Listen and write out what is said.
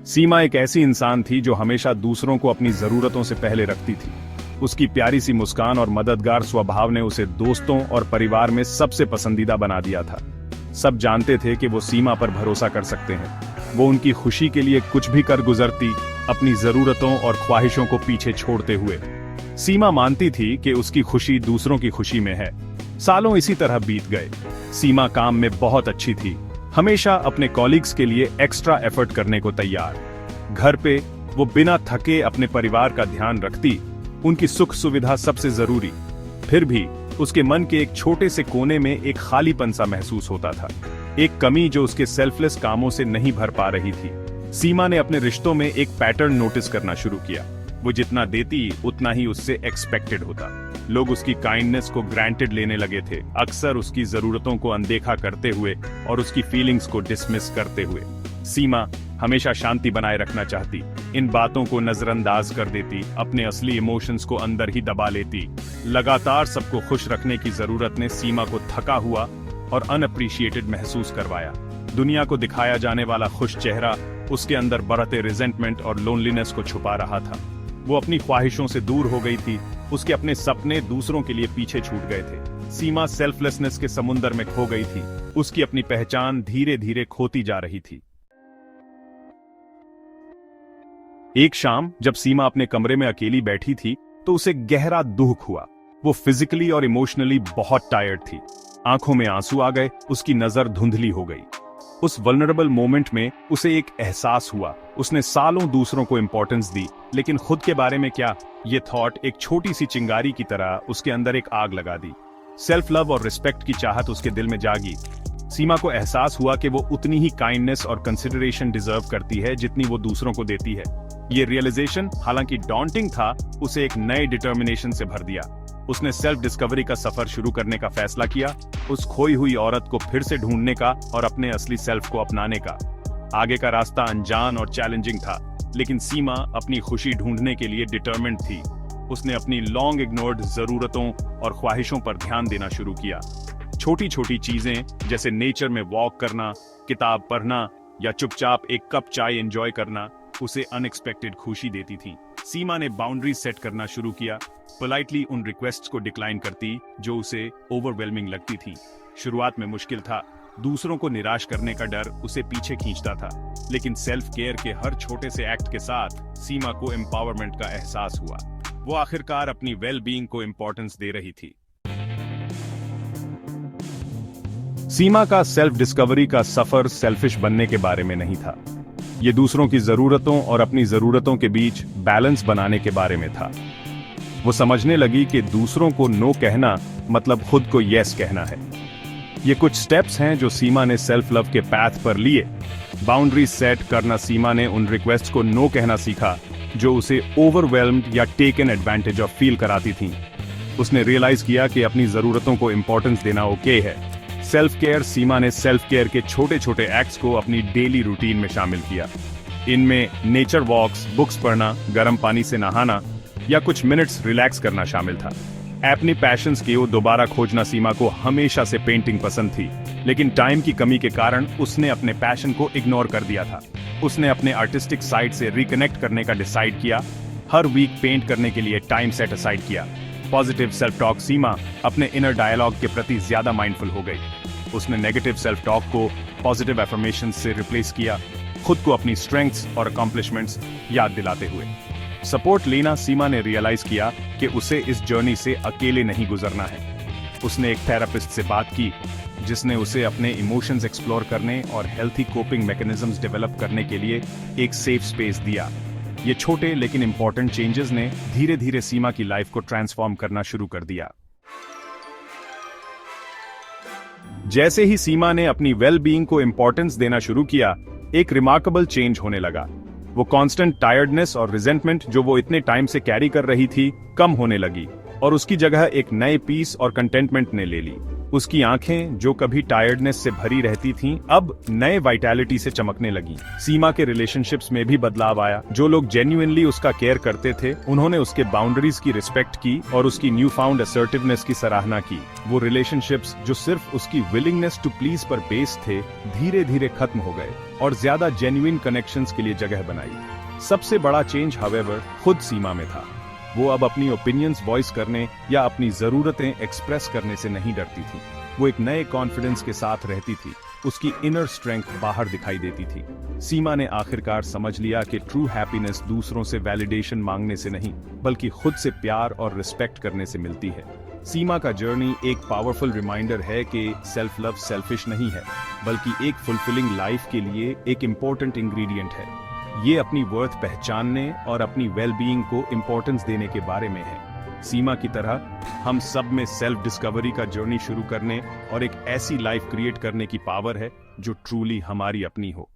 सीमा एक ऐसी इंसान थी जो हमेशा दूसरों को अपनी जरूरतों से पहले रखती थी। उसकी प्यारी सी मुस्कान और मददगार स्वभाव ने उसे दोस्तों और परिवार में सबसे पसंदीदा बना दिया था। सब जानते थे कि वो सीमा पर भरोसा कर सकते हैं। वो उनकी खुशी के लिए कुछ भी कर गुजरती, अपनी जरूरतों और ख्वाहिशों को पीछे छोड़ते हुए। सीमा मानती थी कि उसकी खुशी दूसरों की खुशी में है। सालों इसी तरह बीत गए। सीमा काम में बहुत अच्छी थी, हमेशा अपने कॉलीग्स के लिए एक्स्ट्रा एफर्ट करने को तैयार। घर पे वो बिना थके अपने परिवार का ध्यान रखती, उनकी सुख सुविधा सबसे जरूरी। फिर भी उसके मन के एक छोटे से कोने में एक खालीपन सा महसूस होता था, एक कमी जो उसके सेल्फलेस कामों से नहीं भर पा रही थी। सीमा ने अपने रिश्तों में एक पैटर्न नोटिस करना शुरू किया। वो जितना देती उतना ही उससे एक्सपेक्टेड होता। लोग उसकी काइंडनेस को ग्रांटेड लेने लगे थे, अक्सर उसकी जरूरतों को अनदेखा करते हुए और उसकी फीलिंग्स को डिसमिस करते हुए। सीमा हमेशा शांति बनाए रखना चाहती, इन बातों को नजरअंदाज कर देती, अपने असली इमोशंस को अंदर ही दबा लेती। लगातार सबको खुश रखने की जरूरत ने सीमा को थका हुआ और अनअप्रिशिएटेड महसूस करवाया। दुनिया को दिखाया जाने वाला खुश चेहरा उसके अंदर बढ़ते रिजेंटमेंट और लोनलीनेस को छुपा रहा था। वो अपनी ख्वाहिशों से दूर हो गई थी, उसके अपने सपने दूसरों के लिए पीछे छूट गए थे। सीमा सेल्फलेसनेस के समुंदर में खो गई थी, उसकी अपनी पहचान धीरे धीरे खोती जा रही थी। एक शाम जब सीमा अपने कमरे में अकेली बैठी थी तो उसे गहरा दुख हुआ। वो फिजिकली और इमोशनली बहुत टायर्ड थी। आंखों में आंसू आ गए, उसकी नजर धुंधली हो गई। उस वल्नरेबल मोमेंट में उसे एक एहसास हुआ, उसने सालों दूसरों को इंपॉर्टेंस दी, लेकिन खुद के बारे में क्या? ये थॉट एक छोटी सी चिंगारी की तरह उसके अंदर एक आग लगा दी। सेल्फ लव और रिस्पेक्ट की चाहत उसके दिल में जागी। सीमा को एहसास हुआ कि वो उतनी ही काइंडनेस और कंसिडरेशन डिजर्व करती है जितनी वो दूसरों को देती है। ये रियलाइजेशन हालांकि डॉन्टिंग था, उसे एक नए डिटर्मिनेशन से भर दिया। उसने सेल्फ डिस्कवरी का सफर शुरू करने का फैसला किया, उस खोई हुई औरत को फिर से ढूंढने का और अपने असली सेल्फ को अपनाने का। आगे का रास्ता अनजान और चैलेंजिंग था, लेकिन सीमा अपनी खुशी ढूंढने के लिए डिटरमिन्ड थी। उसने अपनी लॉन्ग इग्नोर्ड जरूरतों और ख्वाहिशों पर ध्यान देना शुरू किया। छोटी छोटी चीजें जैसे नेचर में वॉक करना, किताब पढ़ना या चुपचाप एक कप चाय एंजॉय करना उसे अनएक्सपेक्टेड खुशी देती थी। सीमा ने बाउंड्रीज सेट करना शुरू किया, पोलाइटली उन रिक्वेस्ट्स को डिक्लाइन करती जो उसे ओवरवेलमिंग लगती थी। शुरुआत में मुश्किल था, दूसरों को निराश करने का डर उसे पीछे खींचता था, लेकिन सेल्फ केयर के हर छोटे से एक्ट के साथ सीमा को एम्पावरमेंट का एहसास हुआ। वो आखिरकार अपनी वेल बीइंग को इंपॉर्टेंस दे रही थी। सीमा का सेल्फ डिस्कवरी का सफर सेल्फिश बनने के बारे में नहीं था। ये दूसरों की जरूरतों और अपनी जरूरतों के बीच बैलेंस बनाने के बारे में था। वो समझने लगी कि दूसरों को नो कहना मतलब खुद को यस कहना है। ये कुछ स्टेप्स हैं जो सीमा ने सेल्फ लव के पाथ पर लिए। बाउंड्री सेट करना, सीमा ने उन रिक्वेस्ट को नो कहना सीखा जो उसे ओवरवेल्म्ड या टेकन एडवांटेज ऑफ फील कराती थीं। उसने रियलाइज किया कि अपनी जरूरतों को इंपॉर्टेंस देना ओके है। सेल्फ केयर, सीमा ने सेल्फ केयर के छोटे छोटे एक्ट्स को अपनी डेली रूटीन में शामिल किया। इनमें नेचर वॉक्स, बुक्स पढ़ना, गर्म पानी से नहाना या कुछ मिनट्स रिलैक्स करना शामिल था। अपनी पैशंस की ओर दोबारा खोजना, सीमा को हमेशा से पेंटिंग पसंद थी, लेकिन टाइम की कमी के कारण उसने अपने पैशन को इग्नोर कर दिया था। उसने अपने आर्टिस्टिक साइड से रिकनेक्ट करने का डिसाइड किया। हर वीक पेंट करने के लिए टाइम सेट असाइड किया। पॉजिटिव सेल्फ टॉक, सीमा अपने इनर डायलॉग के प्रति ज्यादा माइंडफुल हो गई। उसने नेगेटिव सेल्फ टॉक को पॉजिटिव एफर्मेशंस से रिप्लेस किया, खुद को अपनी स्ट्रेंथ्स और अकॉम्प्लिशमेंट्स याद दिलाते हुए। सपोर्ट लेना, सीमा ने रियलाइज किया कि उसे इस जर्नी से अकेले नहीं गुजरना है। उसने एक थेरेपिस्ट से बात की जिसने उसे अपने इमोशंस एक्सप्लोर करने और हेल्थी कोपिंग मैकेनिज्म्स डेवलप करने के लिए एक सेफ स्पेस दिया। ये छोटे लेकिन इंपॉर्टेंट चेंजेस ने धीरे धीरे सीमा की लाइफ को ट्रांसफॉर्म करना शुरू कर दिया। जैसे ही सीमा ने अपनी वेल बीइंग को इंपॉर्टेंस देना शुरू किया, एक रिमार्केबल चेंज होने लगा। वो कांस्टेंट टायर्डनेस और रिजेंटमेंट जो वो इतने टाइम से कैरी कर रही थी, कम होने लगी और उसकी जगह एक नए पीस और कंटेंटमेंट ने ले ली। उसकी आंखें जो कभी टायर्डनेस से भरी रहती थीं, अब नए वाइटैलिटी से चमकने लगीं। सीमा के रिलेशनशिप्स में भी बदलाव आया। जो लोग जेन्युइनली उसका केयर करते थे, उन्होंने उसके बाउंड्रीज की रिस्पेक्ट की और उसकी न्यू फाउंड असर्टिवनेस की सराहना की। वो रिलेशनशिप्स जो सिर्फ उसकी विलिंगनेस टू प्लीज पर बेस्ड थे, धीरे धीरे खत्म हो गए और ज्यादा जेन्युइन कनेक्शंस के लिए जगह बनाई। सबसे बड़ा चेंज हावेवर खुद सीमा में था। वो अब अपनी ओपिनियंस वॉइस करने या अपनी जरूरतें एक्सप्रेस करने से नहीं डरती थी। वो एक नए कॉन्फिडेंस के साथ रहती थी। उसकी इनर स्ट्रेंथ बाहर दिखाई देती थी। सीमा ने आखिरकार समझ लिया कि ट्रू हैप्पीनेस दूसरों से वैलिडेशन मांगने से नहीं, बल्कि खुद से प्यार और रिस्पेक्ट करने से मिलती है। सीमा का जर्नी एक पावरफुल रिमाइंडर है कि सेल्फ लव सेल्फिश नहीं है, बल्कि एक फुलफिलिंग लाइफ के लिए एक इम्पोर्टेंट इंग्रेडिएंट है। ये अपनी वर्थ पहचानने और अपनी वेलबीइंग को इम्पोर्टेंस देने के बारे में है। सीमा की तरह हम सब में सेल्फ डिस्कवरी का जर्नी शुरू करने और एक ऐसी लाइफ क्रिएट करने की पावर है जो ट्रूली हमारी अपनी हो।